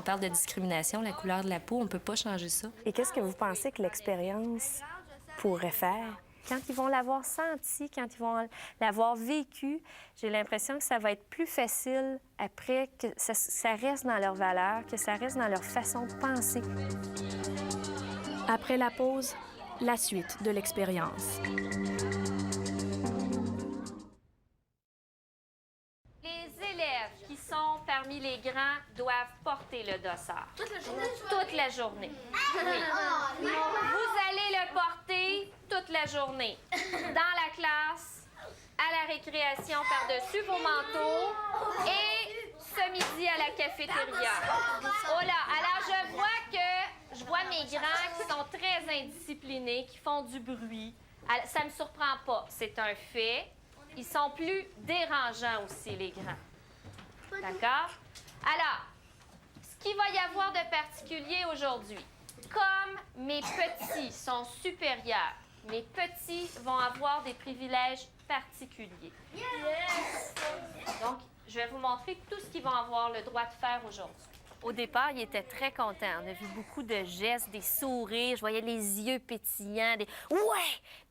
parle de discrimination, la couleur de la peau, on ne peut pas changer ça. Et qu'est-ce que vous pensez que l'expérience pourrait faire? Quand ils vont l'avoir senti, quand ils vont l'avoir vécu, j'ai l'impression que ça va être plus facile après, que ça reste dans leurs valeurs, que ça reste dans leur façon de penser. Après la pause, la suite de l'expérience. Les élèves qui sont parmi les grands doivent porter le dossard. Toute la journée? Toute la journée. Oui. Vous allez le porter toute la journée. Dans la classe, à la récréation par-dessus vos manteaux et ce midi à la cafétéria. Oh là! Alors, je vois mes grands qui sont très indisciplinés, qui font du bruit. Ça ne me surprend pas. C'est un fait. Ils sont plus dérangeants aussi, les grands. D'accord? Alors, ce qu'il va y avoir de particulier aujourd'hui, comme mes petits sont supérieurs, mes petits vont avoir des privilèges particuliers. Yes! Donc, je vais vous montrer tout ce qu'ils vont avoir le droit de faire aujourd'hui. Au départ, ils étaient très contents. On a vu beaucoup de gestes, des sourires. Je voyais les yeux pétillants,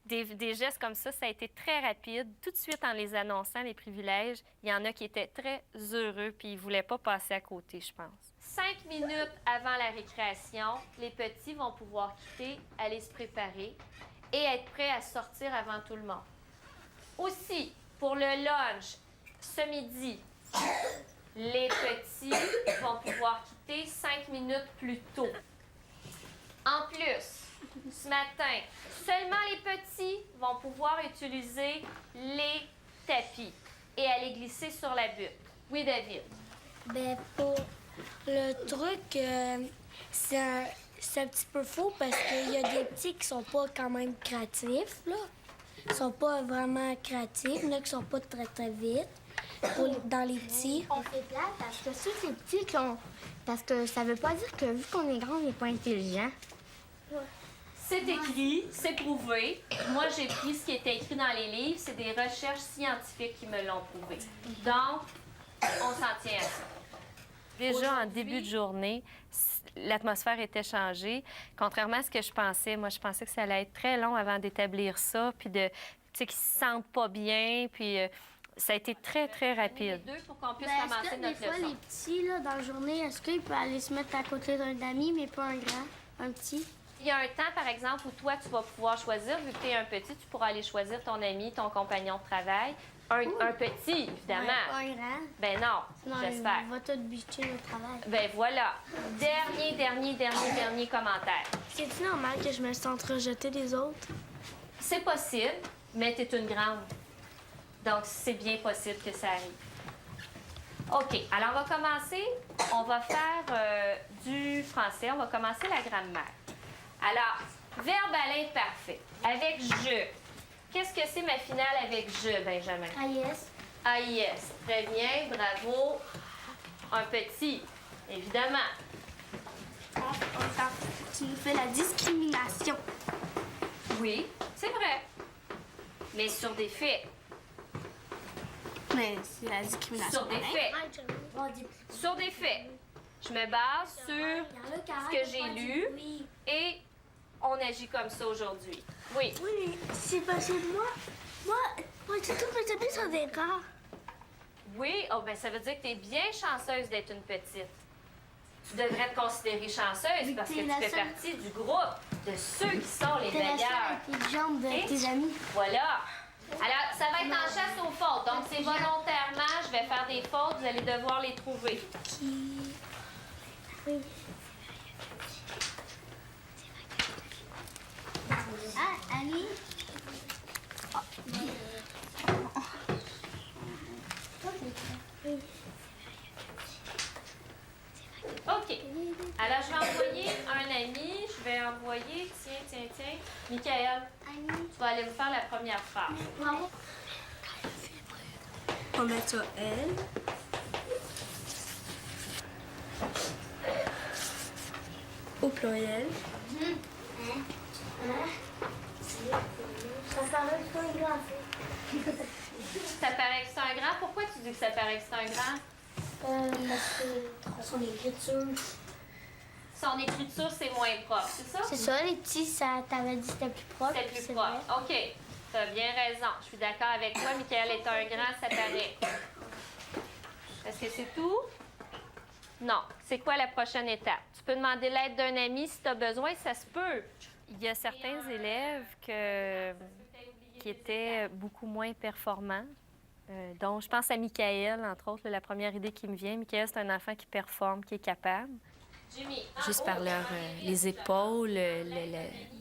des gestes comme ça. Ça a été très rapide. Tout de suite, en les annonçant, les privilèges, il y en a qui étaient très heureux puis ils ne voulaient pas passer à côté, je pense. 5 minutes avant la récréation, les petits vont pouvoir quitter, aller se préparer et être prêts à sortir avant tout le monde. Aussi, pour le lunch, ce midi, les petits vont pouvoir quitter 5 minutes plus tôt. En plus, ce matin, seulement les petits vont pouvoir utiliser les tapis et aller glisser sur la butte. Oui, David? Bien, pour le truc, c'est un petit peu faux parce qu'il y a des petits qui sont pas quand même créatifs, là. Ils sont pas vraiment créatifs, là, qui sont pas très, très vite. Dans les petits. On fait plat parce que ceux ces petits qui ont... Parce que ça veut pas dire que vu qu'on est grand, on n'est pas intelligent. C'est écrit, c'est prouvé. Moi, j'ai pris ce qui était écrit dans les livres. C'est des recherches scientifiques qui me l'ont prouvé. Donc, on s'en tient à ça. Déjà, en début de journée, l'atmosphère était changée. Contrairement à ce que je pensais, moi, je pensais que ça allait être très long avant d'établir ça, puis de, tu sais, qu'ils se sentent pas bien, puis... ça a été très, très rapide. Pour qu'on puisse commencer notre leçon. Des fois, les petits, là, dans la journée, est-ce qu'ils peuvent aller se mettre à côté d'un ami, mais pas un grand, un petit? Il y a un temps, par exemple, où toi, tu vas pouvoir choisir, vu que tu es un petit, tu pourras aller choisir ton ami, ton compagnon de travail. Un petit, évidemment. Ouais, pas un grand. Ben non, j'espère. On va tout bicher le travail. Ben voilà. Dernier commentaire. C'est-tu normal que je me sente rejetée des autres? C'est possible, mais tu es une grande. Donc, c'est bien possible que ça arrive. OK. Alors, on va commencer. On va faire du français. On va commencer la grammaire. Alors, verbe à l'imparfait. Avec je. Qu'est-ce que c'est ma finale avec je, Benjamin? AIS. AIS. Très bien. Bravo. Un petit, évidemment. Tu nous fais la discrimination. Oui, c'est vrai. Mais sur des faits. Mais c'est la discrimination. Sur des faits. Sur des faits. Je me base sur ce que j'ai lu et on agit comme ça aujourd'hui. Oui. Oui, mais c'est parce que moi, j'ai tout fait sur des gars. Oui, oh, ben ça veut dire que tu es bien chanceuse d'être une petite. Tu devrais te considérer chanceuse parce que tu fais partie du groupe de ceux qui sont les meilleurs. T'es la seule intelligente de tes amis. Voilà. Alors, ça va être en chasse aux fautes. Donc, c'est volontairement, je vais faire des fautes, vous allez devoir les trouver. Oui. Ah, Annie? OK. Alors, je vais envoyer un ami. Je vais envoyer, tiens. Michael, tu vas aller me faire la première phrase. On met ça elle. Au pluriel. Ça paraît que c'est un grand. Ça paraît que c'est un grand. Pourquoi tu dis que ça paraît que c'est un grand? Parce que son écriture, son écriture, c'est moins propre, c'est ça? C'est ça, les petits, ça t'avait dit que c'était plus propre. C'est plus c'est propre. vrai. OK. Tu as bien raison. Je suis d'accord avec toi. Michael est un grand sataniste. Est-ce que c'est tout? Non. C'est quoi la prochaine étape? Tu peux demander l'aide d'un ami si tu as besoin, ça se peut. Il y a certains élèves qui étaient beaucoup moins performants. Donc, je pense à Michael, entre autres, la première idée qui me vient. Michael, c'est un enfant qui performe, qui est capable. Jimmy. Juste par les épaules,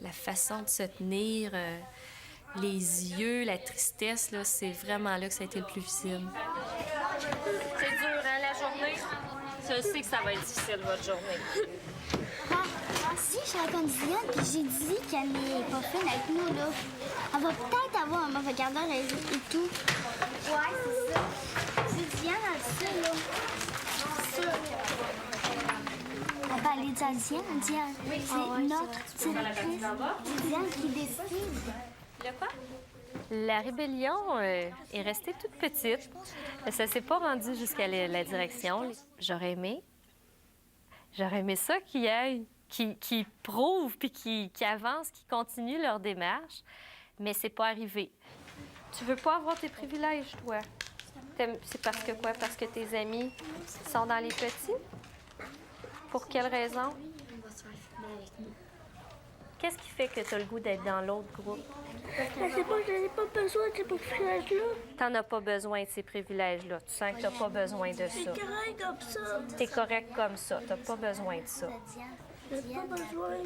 la façon de se tenir, les yeux, la tristesse, là, c'est vraiment là que ça a été le plus visible. C'est dur, hein, la journée? Je sais que ça va être difficile, votre journée. Si je raconte Diane, puis j'ai dit qu'elle n'est pas fine avec nous, là. Elle va peut-être avoir un mauvais quart d'heure et tout. Ouais, c'est ça. C'est Diane, elle dit ça, là. C'est ça. Elle va aller dire à Diane. C'est notre directrice. C'est Diane qui décide. Le quoi? La rébellion est restée toute petite. Ça s'est pas rendu jusqu'à la direction. J'aurais aimé ça qu'ils aillent, qui prouvent, puis qui avancent, qui continuent leur démarche, mais c'est pas arrivé. Tu veux pas avoir tes privilèges, toi? C'est parce que quoi? Parce que tes amis sont dans les petits? Pour quelle raison? Qu'est-ce qui fait que tu as le goût d'être dans l'autre groupe? Je sais pas, je n'ai pas besoin de ces privilèges-là. T'en as pas besoin de ces privilèges-là. Tu sens que t'as pas besoin de ça. C'est correct comme ça. T'es correct comme ça. T'as pas besoin de ça. J'ai pas besoin.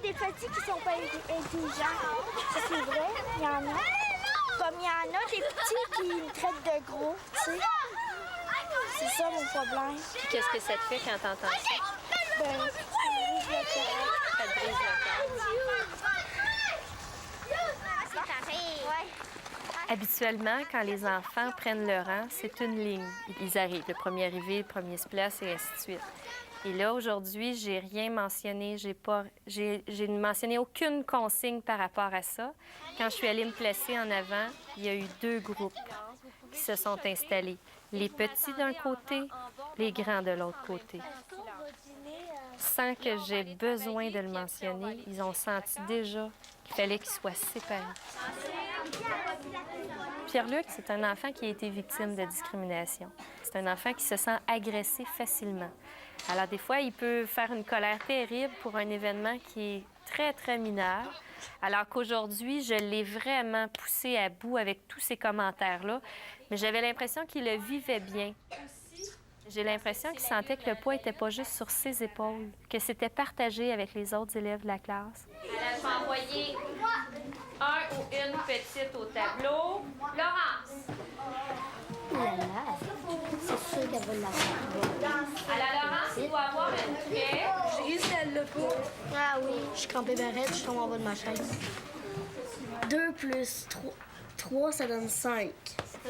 Des petits qui sont pas intelligents. Ça, c'est vrai, il y en a. Comme il y en a des petits qui me traitent de gros, tu sais. C'est ça mon problème. Puis qu'est-ce que ça te fait quand t'entends ça? Ben, ça me brise le cœur. Ça te brise le cœur. C'est pareil. Ouais. Habituellement, quand les enfants prennent leur rang, c'est une ligne. Ils arrivent, le premier arrivé, le premier se place, et ainsi de suite. Et là, aujourd'hui, j'ai rien mentionné, j'ai mentionné aucune consigne par rapport à ça. Quand je suis allée me placer en avant, il y a eu 2 groupes qui se sont installés. Les petits d'un côté, les grands de l'autre côté. Sans que j'aie besoin de le mentionner, ils ont senti déjà qu'il fallait qu'ils soient séparés. Pierre-Luc, c'est un enfant qui a été victime de discrimination. C'est un enfant qui se sent agressé facilement. Alors, des fois, il peut faire une colère terrible pour un événement qui est très, très mineur, alors qu'aujourd'hui, je l'ai vraiment poussé à bout avec tous ces commentaires-là, mais j'avais l'impression qu'il le vivait bien. J'ai l'impression qu'il sentait que le poids n'était pas juste sur ses épaules, que c'était partagé avec les autres élèves de la classe. Alors, je vais envoyer un ou une petite au tableau. Laurence. C'est sûr qu'elle va l'avoir. Alors, Laurence, il doit avoir une craie. J'ai réussi à le pas. Ah oui, je suis campée barrette, je tombe en bas de ma chaise. 2 plus 3, ça donne 5.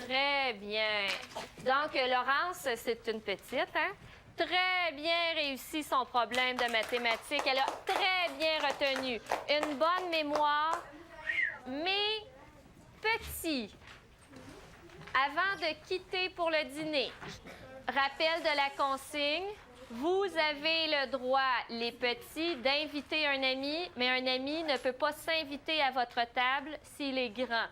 Très bien. Donc, Laurence, c'est une petite, hein? Très bien réussi son problème de mathématiques. Elle a très bien retenu. Une bonne mémoire, mais petit. Avant de quitter pour le dîner, rappel de la consigne, vous avez le droit, les petits, d'inviter un ami, mais un ami ne peut pas s'inviter à votre table s'il est grand.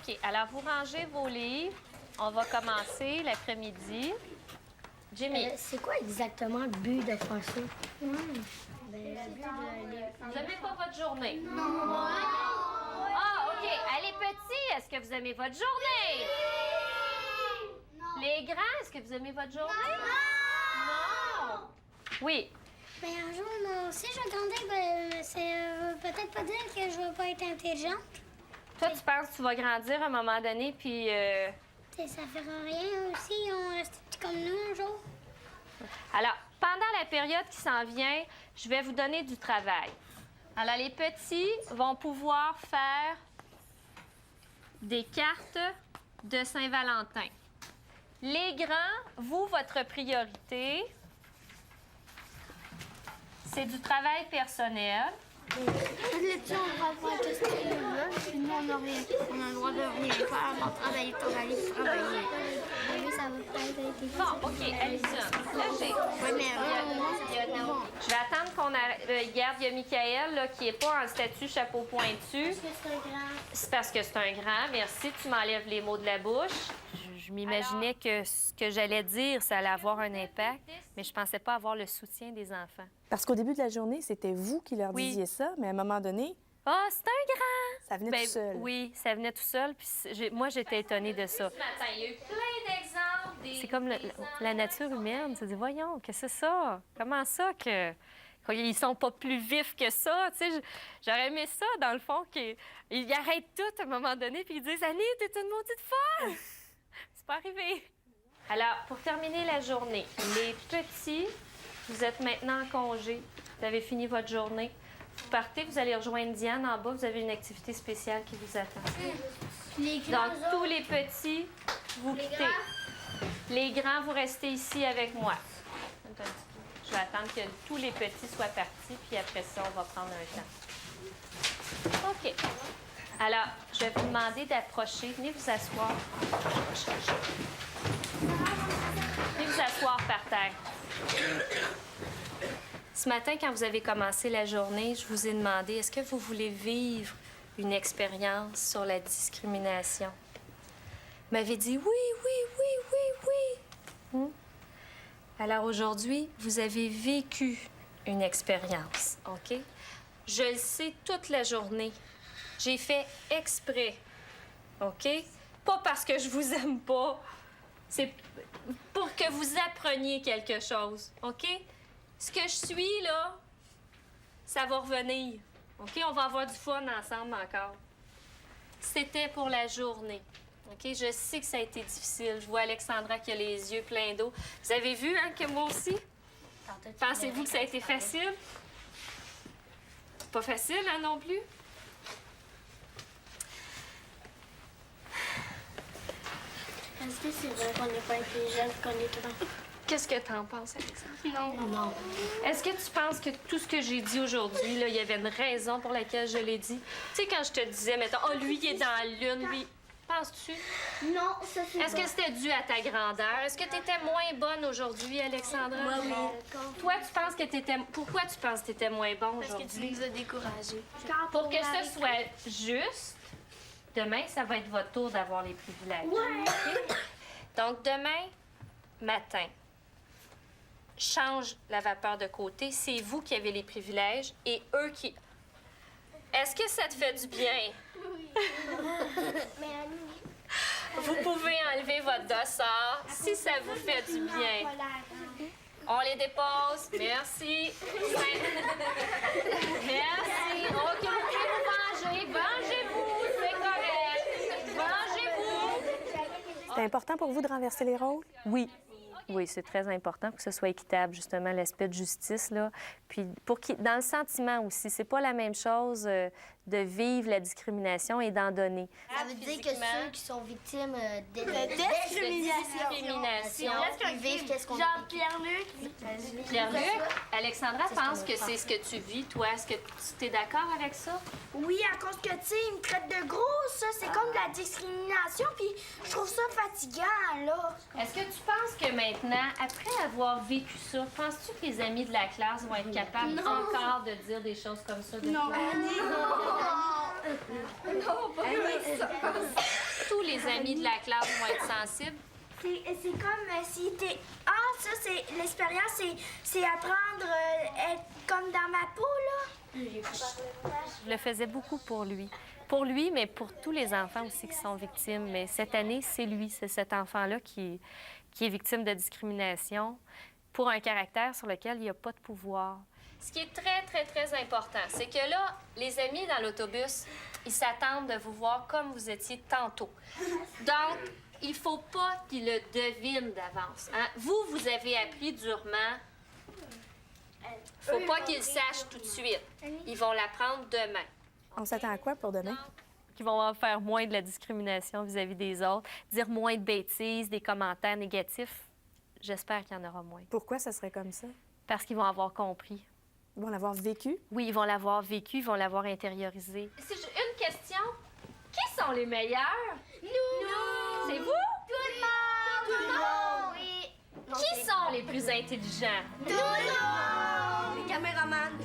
OK, alors vous rangez vos livres. On va commencer l'après-midi. Jimmy. C'est quoi exactement le but de faire ça? Vous n'aimez pas votre journée? Non. Ah, OK. Allez, petits, est-ce que vous aimez votre journée? Non. Les grands, est-ce que vous aimez votre journée? Non. Oui. Ben, un jour, moi aussi, je vais grandir, ben, c'est peut-être pas dire que je vais pas être intelligente. Toi, tu penses que tu vas grandir à un moment donné, puis... Ça fera rien aussi, on reste petits comme nous un jour. Alors, pendant la période qui s'en vient, je vais vous donner du travail. Alors, les petits vont pouvoir faire des cartes de Saint-Valentin. Les grands, vous, votre priorité, c'est du travail personnel. Les petits, on va voir tout ce qu'ils veulent, puis nous, on n'a rien. On a le droit de rien faire, on travailler, travailler. Oui, ça va peut-être être Bon, OK, Alison. Là, Oui, mais je vais attendre qu'on regarde. Il y a Michael, là, qui n'est pas en statut chapeau pointu. c'est un grand. C'est parce que c'est un grand. Merci, tu m'enlèves les mots de la bouche. Je m'imaginais que ce que j'allais dire, ça allait avoir un impact, mais je pensais pas avoir le soutien des enfants. Parce qu'au début de la journée, c'était vous qui leur Oui. disiez ça, mais à un moment donné, Ah, c'est un grand! ça venait Ben, tout seul. Oui, ça venait tout seul, puis moi, j'étais étonnée de ça. Ce matin, il y a eu plein d'exemples. C'est comme la nature humaine. Tu dis, voyons, que c'est ça? Comment ça que... Ils sont pas plus vifs que ça, tu sais. J'aurais aimé ça, dans le fond, qu'ils arrêtent tout à un moment donné, puis ils disent, Annie, t'es une maudite folle! C'est pas arrivé. Alors, pour terminer la journée, les petits, vous êtes maintenant en congé. Vous avez fini votre journée. Vous partez, vous allez rejoindre Diane en bas. Vous avez une activité spéciale qui vous attend. Donc, tous les petits, vous quittez. Les grands, vous restez ici avec moi. Je vais attendre que tous les petits soient partis, puis après ça, on va prendre un temps. OK. Alors, je vais vous demander d'approcher. Venez vous asseoir. Venez vous asseoir par terre. Ce matin, quand vous avez commencé la journée, je vous ai demandé, est-ce que vous voulez vivre une expérience sur la discrimination? Vous m'avez dit oui, oui, oui, oui, oui. Alors aujourd'hui, vous avez vécu une expérience, OK? Je le sais toute la journée. J'ai fait exprès, OK? Pas parce que je vous aime pas. C'est pour que vous appreniez quelque chose, OK? Ce que je suis, là, ça va revenir, OK? On va avoir du fun ensemble encore. C'était pour la journée, OK? Je sais que ça a été difficile. Je vois Alexandra qui a les yeux pleins d'eau. Vous avez vu, hein, que moi aussi? Pensez-vous que ça a été facile? Pas facile, hein, non plus? Est-ce que c'est vrai qu'on n'est pas intelligent, qu'on est grand? Qu'est-ce que t'en penses, Alexandra? Non. Est-ce que tu penses que tout ce que j'ai dit aujourd'hui, là, il y avait une raison pour laquelle je l'ai dit? Tu sais, quand je te disais, mettons, oh, lui, il est dans la lune, lui... Penses-tu? Non, ça c'est Est-ce que c'était dû à ta grandeur? Est-ce que tu étais moins bonne aujourd'hui, Alexandra? Oui. Toi, tu penses que tu étais... Pourquoi tu penses que tu étais moins bon aujourd'hui? Parce que tu nous as découragés. Pour que ce soit juste, demain, ça va être votre tour d'avoir les privilèges. OK? Donc, demain matin, change la vapeur de côté. C'est vous qui avez les privilèges et eux qui... Est-ce que ça te fait du bien? Mais Vous pouvez enlever votre dossard si ça vous fait du bien. On les dépose. Merci. Merci. OK, vous pouvez vous venger. Vengez-vous, c'est correct. Vengez-vous. c'était important pour vous de renverser les rôles? Oui. Oui, c'est très important pour que ce soit équitable, justement, l'aspect de justice, là. Puis, dans le sentiment aussi, c'est pas la même chose de vivre la discrimination et d'en donner. ça veut dire que ceux qui sont victimes de Discrimination. ils vivent qu'est-ce qu'on Genre Pierre-Luc. Pierre-Luc, Alexandra pense que c'est ce que tu vis, toi. Est-ce que tu es d'accord avec ça? Oui, à cause que, tu sais, ils me traitent de gros, ça, c'est comme de la discrimination, puis je trouve ça fatigant, là. Est-ce que tu penses que maintenant, après avoir vécu ça, penses-tu que les amis de la classe vont être capables encore de dire des choses comme ça de toi? Non, pas ça. Tous les amis de la classe vont être sensibles. C'est comme s'ils étaient... Ah, ça, c'est l'expérience, c'est apprendre à être comme dans ma peau, là. Je le faisais beaucoup pour lui. Pour lui, mais pour tous les enfants aussi qui sont victimes. Mais cette année, c'est lui, c'est cet enfant-là qui est victime de discrimination pour un caractère sur lequel il n'y a pas de pouvoir. Ce qui est très, très, très important, c'est que là, les amis dans l'autobus, ils s'attendent de vous voir comme vous étiez tantôt. Donc, il ne faut pas qu'ils le devinent d'avance. Hein? Vous avez appris durement. Il ne faut pas qu'ils le sachent tout de suite. Ils vont l'apprendre demain. On s'attend à quoi pour demain? Qui vont en faire moins de la discrimination vis-à-vis des autres, dire moins de bêtises, des commentaires négatifs. J'espère qu'il y en aura moins. Pourquoi ça serait comme ça? Parce qu'ils vont avoir compris. Ils vont l'avoir vécu? Oui, ils vont l'avoir vécu, ils vont l'avoir intériorisé. C'est une question. Qui sont les meilleurs? Nous! C'est vous? Tout le monde! Tout le monde! Oui. Qui sont les plus intelligents? Tout le monde! Les caméramans!